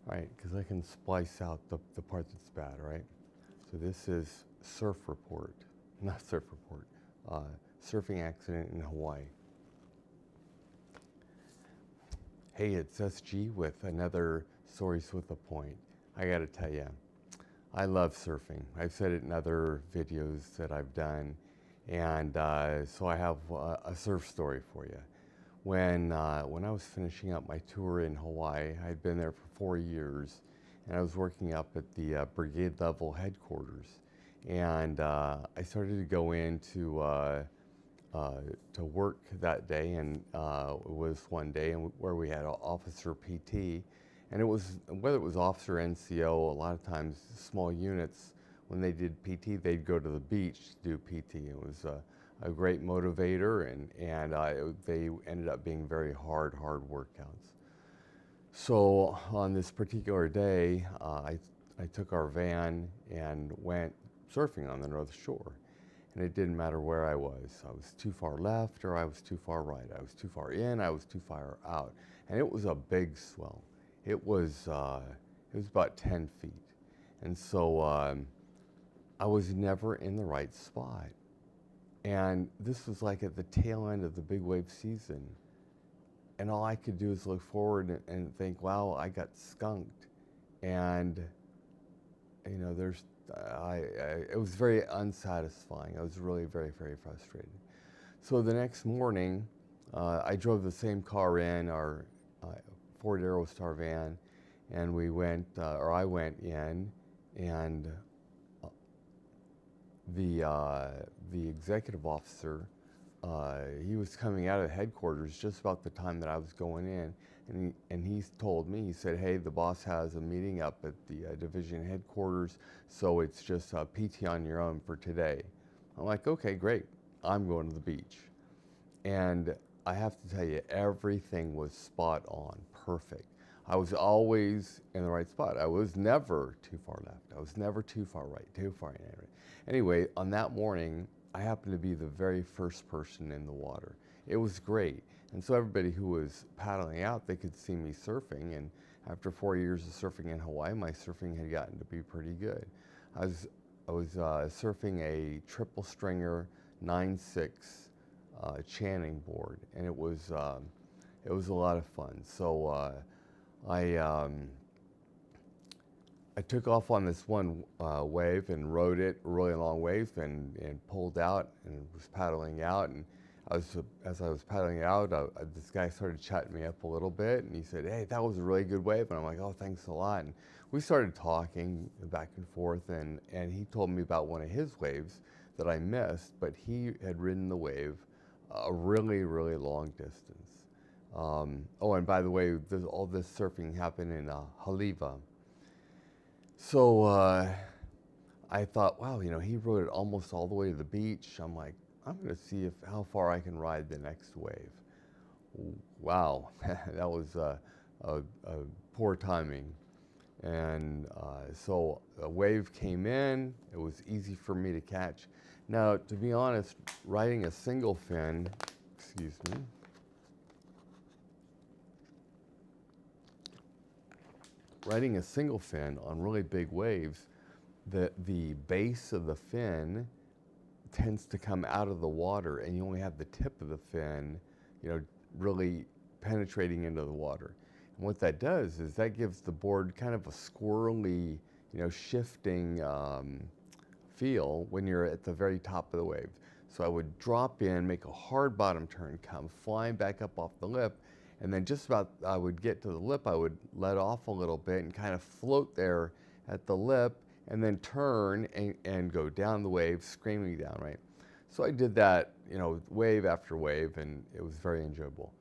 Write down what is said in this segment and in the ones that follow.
Right, because I can splice out the part that's bad, right? So this is surf report, not surf report, surfing accident in Hawaii. Hey, it's SG with another Stories with a Point. I gotta tell you, I love surfing. I've said it in other videos that I've done, and so I have a surf story for you. When I was finishing up my tour in Hawaii, I'd been there for 4 years, and I was working up at the brigade level headquarters, and I started to go into to work that day, and it was one day where we had an officer PT, and it was whether it was officer NCO. A lot of times, small units when they did PT, they'd go to the beach to do PT. It was a great motivator, and they ended up being very hard workouts. So on this particular day, I took our van and went surfing on the North Shore. And it didn't matter where I was. I was too far left or I was too far right. I was too far in, I was too far out. And it was a big swell. It was about 10 feet. And so I was never in the right spot. And this was like at the tail end of the big wave season. And all I could do is look forward and think, wow, I got skunked. And, you know, it was very unsatisfying. I was really very, very frustrated. So the next morning, I drove the same car in, our Ford Aerostar van, and I went in, and the executive officer, he was coming out of headquarters just about the time that I was going in, and he told me, he said, hey, the boss has a meeting up at the division headquarters, so it's just PT on your own for today. I'm like, okay, great. I'm going to the beach. And I have to tell you, everything was spot on, perfect. I was always in the right spot. I was never too far left. I was never too far right, too far in. Anyway, on that morning, I happened to be the very first person in the water. It was great. And so everybody who was paddling out, they could see me surfing. And after 4 years of surfing in Hawaii, my surfing had gotten to be pretty good. I was surfing a triple stringer 9/6 Channing board, and it was a lot of fun. So I I took off on this one wave and rode it, a really long wave, and pulled out and was paddling out. And as I was paddling out, this guy started chatting me up a little bit, and he said, "Hey, that was a really good wave." And I'm like, "Oh, thanks a lot." And we started talking back and forth, and he told me about one of his waves that I missed, but he had ridden the wave a really, really long distance. Oh, and by the way, all this surfing happened in Haleiwa. So I thought, wow, he rode it almost all the way to the beach. I'm like, I'm going to see how far I can ride the next wave. Wow, that was a poor timing. And so a wave came in. It was easy for me to catch. Now, to be honest, riding a single fin, excuse me, riding a single fin on really big waves, the base of the fin tends to come out of the water, and you only have the tip of the fin, really penetrating into the water. And what that does is that gives the board kind of a squirrely, shifting feel when you're at the very top of the wave. So I would drop in, make a hard bottom turn, come flying back up off the lip, and then just about I would get to the lip, I would let off a little bit and kind of float there at the lip, and then turn and go down the wave, screaming down, right? So I did that, wave after wave, and it was very enjoyable.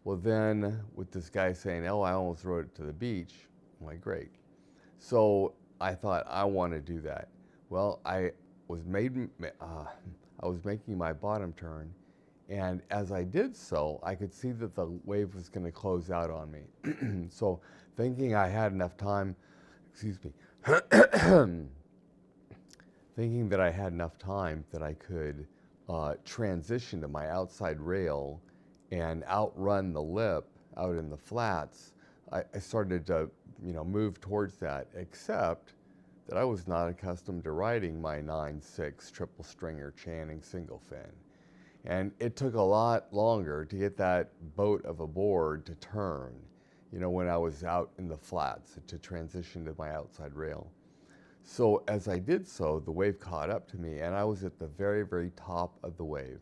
Well, then with this guy saying, "Oh, I almost rode it to the beach," I'm like, great. So I thought, I want to do that. Well, was made, I was making my bottom turn, and as I did so, I could see that the wave was going to close out on me. So thinking I had enough time, excuse me, thinking that I had enough time that I could transition to my outside rail and outrun the lip out in the flats, I started to, move towards that, except that I was not accustomed to riding my 9.6 triple stringer Channing single fin. And it took a lot longer to get that boat of a board to turn, when I was out in the flats to transition to my outside rail. So as I did so, the wave caught up to me, and I was at the very, very top of the wave.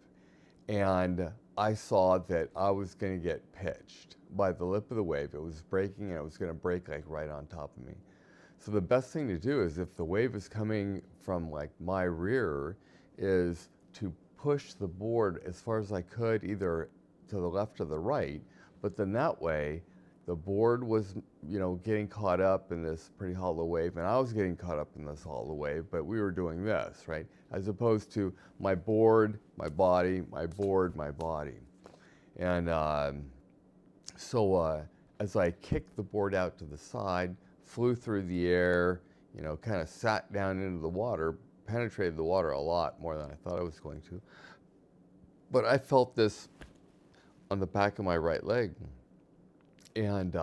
And I saw that I was going to get pitched by the lip of the wave. It was breaking, and it was going to break like right on top of me. So the best thing to do is, if the wave is coming from like my rear, is to push the board as far as I could, either to the left or the right. But then that way, the board was, getting caught up in this pretty hollow wave, and I was getting caught up in this hollow wave, but we were doing this, right? As opposed to my board, my body, my board, my body. And so as I kicked the board out to the side, flew through the air, kind of sat down into the water, penetrated the water a lot more than I thought I was going to. But I felt this on the back of my right leg. And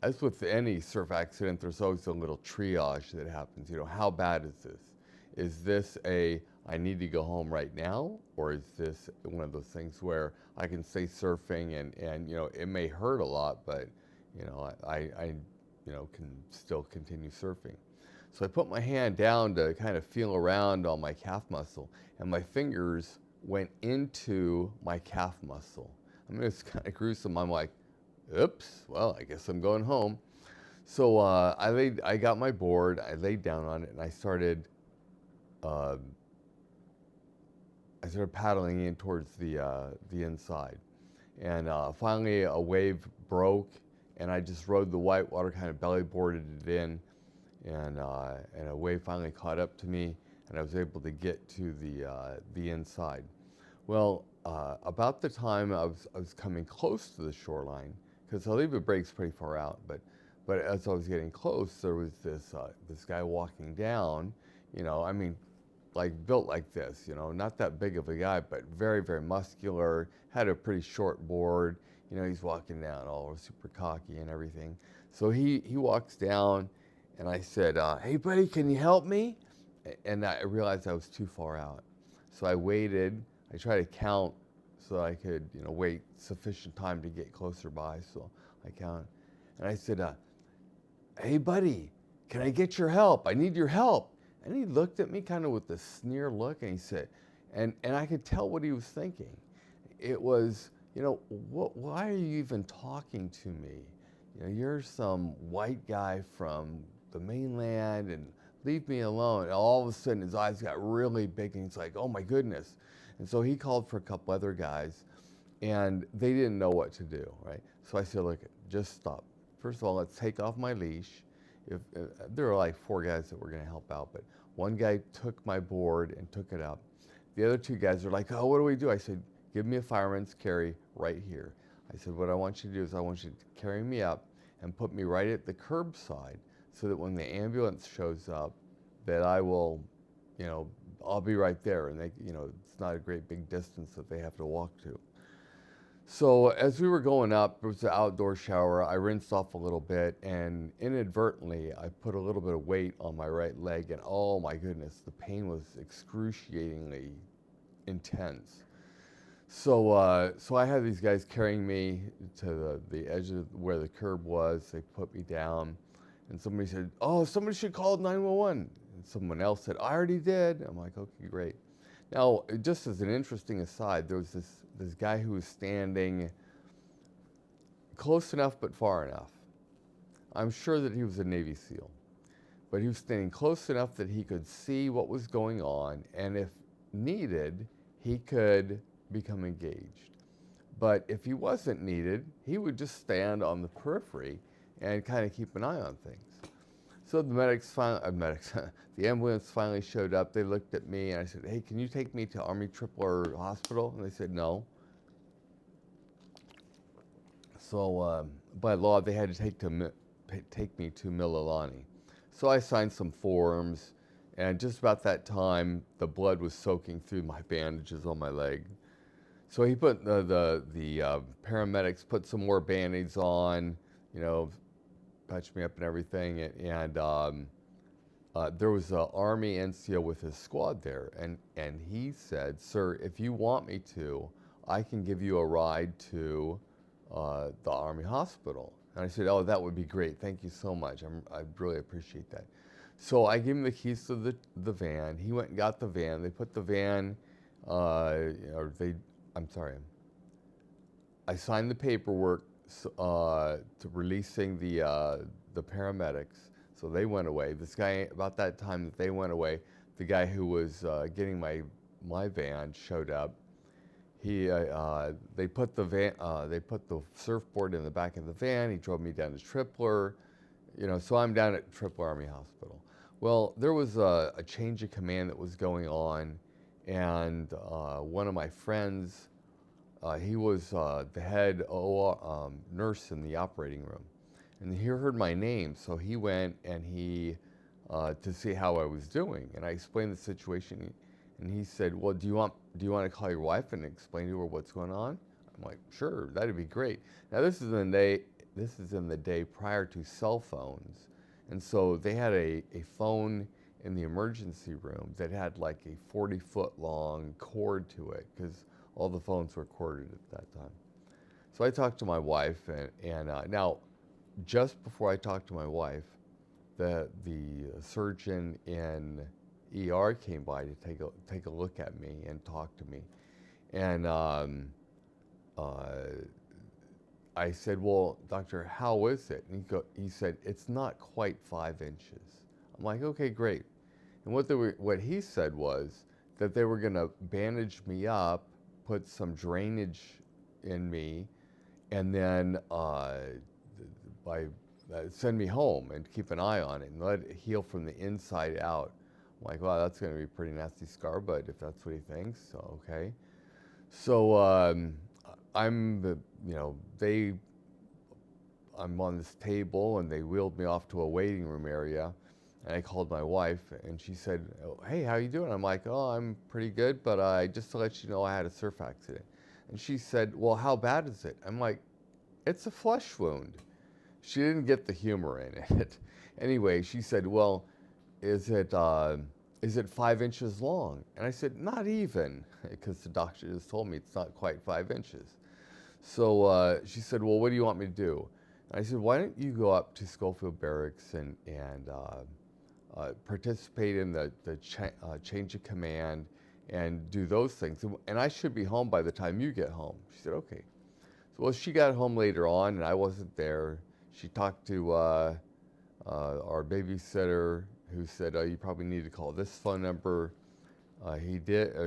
as with any surf accident, there's always a little triage that happens. How bad is this? Is this I need to go home right now? Or is this one of those things where I can stay surfing and it may hurt a lot, but, I can still continue surfing. So I put my hand down to kind of feel around on my calf muscle, and my fingers went into my calf muscle. I mean, it's kind of gruesome. I'm like, oops, well, I guess I'm going home. So I got my board, I laid down on it, and I started paddling in towards the inside. And finally a wave broke, and I just rode the white water, kind of belly boarded it in, and a wave finally caught up to me, and I was able to get to the inside. Well, about the time I was coming close to the shoreline, because I believe it breaks pretty far out, but as I was getting close, there was this guy walking down, I mean, like built like this, not that big of a guy, but very, very muscular, had a pretty short board, he's walking down all super cocky and everything. So he walks down, and I said, hey buddy, can you help me? And I realized I was too far out. So I waited, I tried to count so I could, wait sufficient time to get closer by. So I counted, and I said, hey buddy, can I get your help? I need your help. And he looked at me kind of with a sneer look, and he said, and I could tell what he was thinking. It was, why are you even talking to me? You're some white guy from the mainland, and leave me alone. And all of a sudden his eyes got really big, and he's like, oh my goodness. And so he called for a couple other guys, and they didn't know what to do, right? So I said, look, just stop. First of all, let's take off my leash. There were like 4 guys that were going to help out, but one guy took my board and took it up. The other 2 guys are like, oh, what do we do? I said, give me a fireman's carry right here. I said, what I want you to do is I want you to carry me up and put me right at the curbside, so that when the ambulance shows up, that I will, I'll be right there, and they, it's not a great big distance that they have to walk to. So as we were going up, it was an outdoor shower. I rinsed off a little bit, and inadvertently, I put a little bit of weight on my right leg, and oh my goodness, the pain was excruciatingly intense. So so I had these guys carrying me to the edge of where the curb was. They put me down, and somebody said, oh, somebody should call 911. And someone else said, I already did. I'm like, okay, great. Now, just as an interesting aside, there was this guy who was standing close enough but far enough. I'm sure that he was a Navy SEAL, but he was standing close enough that he could see what was going on, and if needed, he could become engaged. But if he wasn't needed, he would just stand on the periphery and kind of keep an eye on things. So the the ambulance finally showed up. They looked at me, and I said, hey, can you take me to Army Tripler Hospital? And they said, no. So by law, they had to take me to Mililani. So I signed some forms, and just about that time, the blood was soaking through my bandages on my leg. So he put the paramedics put some more Band-Aids on, patched me up and everything, and there was an Army NCO with his squad there, and he said, "Sir, if you want me to, I can give you a ride to the Army hospital." And I said, "Oh, that would be great. Thank you so much. I really appreciate that." So I gave him the keys to the van. He went and got the van. They put the van, or they, I'm sorry, I signed the paperwork to releasing the paramedics. So they went away. This guy, about that time that they went away, the guy who was getting my van showed up. They put the surfboard in the back of the van. He drove me down to Tripler, so I'm down at Tripler Army Hospital. Well, there was a change of command that was going on, and one of my friends, he was the head OR, nurse in the operating room, and he heard my name, so he went and to see how I was doing, and I explained the situation, and he said, "Well, do you want to call your wife and explain to her what's going on?" I'm like, "Sure, that'd be great." Now this is in the day prior to cell phones, and so they had a phone in the emergency room that had like a 40-foot long cord to it, because all the phones were corded at that time. So I talked to my wife, and now, just before I talked to my wife, the surgeon in ER came by to take a look at me and talk to me, and I said, "Well, doctor, how is it?" And he said, "It's not quite 5 inches." I'm like, "Okay, great." And what he said was that they were going to bandage me up, put some drainage in me, and then send me home and keep an eye on it and let it heal from the inside out. I'm like, "Wow, that's going to be a pretty nasty scar, but if that's what he thinks, so okay." So I'm on this table, and they wheeled me off to a waiting room area, and I called my wife, and she said, "Oh, hey, how you doing?" I'm like, "Oh, I'm pretty good, but just to let you know, I had a surf accident." And she said, "Well, how bad is it?" I'm like, "It's a flesh wound." She didn't get the humor in it. Anyway, she said, "Well, is it 5 inches long?" And I said, "Not even," because the doctor just told me it's not quite 5 inches. So she said, "Well, what do you want me to do?" And I said, "Why don't you go up to Schofield Barracks and participate in the change of command and do those things. And I should be home by the time you get home." She said, "Okay." So, well, she got home later on, and I wasn't there. She talked to our babysitter, who said, "Oh, you probably need to call this phone number."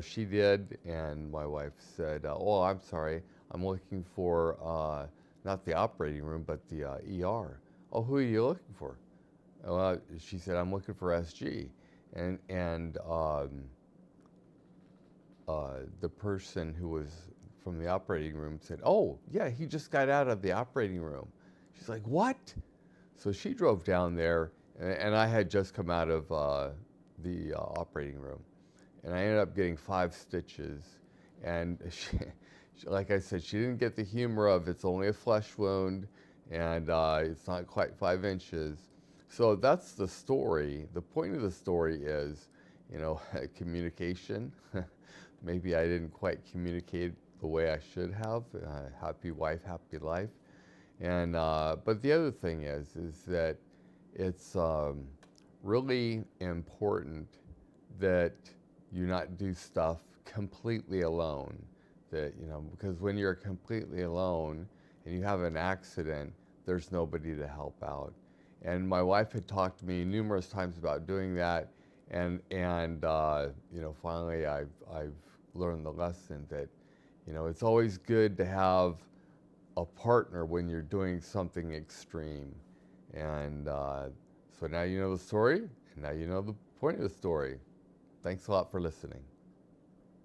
She did, and my wife said, "Oh, I'm sorry, I'm looking for not the operating room, but the ER." "Oh, who are you looking for?" She said, "I'm looking for SG," and the person who was from the operating room said, "Oh, yeah, he just got out of the operating room." She's like, "What?" So she drove down there, and I had just come out of the operating room, and I ended up getting 5 stitches, and like I said, she didn't get the humor of it's only a flesh wound, and it's not quite 5 inches. So that's the story. The point of the story is, communication. Maybe I didn't quite communicate the way I should have. Happy wife, happy life. And but the other thing is that it's really important that you not do stuff completely alone. That because when you're completely alone and you have an accident, there's nobody to help out. And my wife had talked to me numerous times about doing that, and finally I've learned the lesson that it's always good to have a partner when you're doing something extreme. And so now you know the story, and now you know the point of the story. Thanks a lot for listening.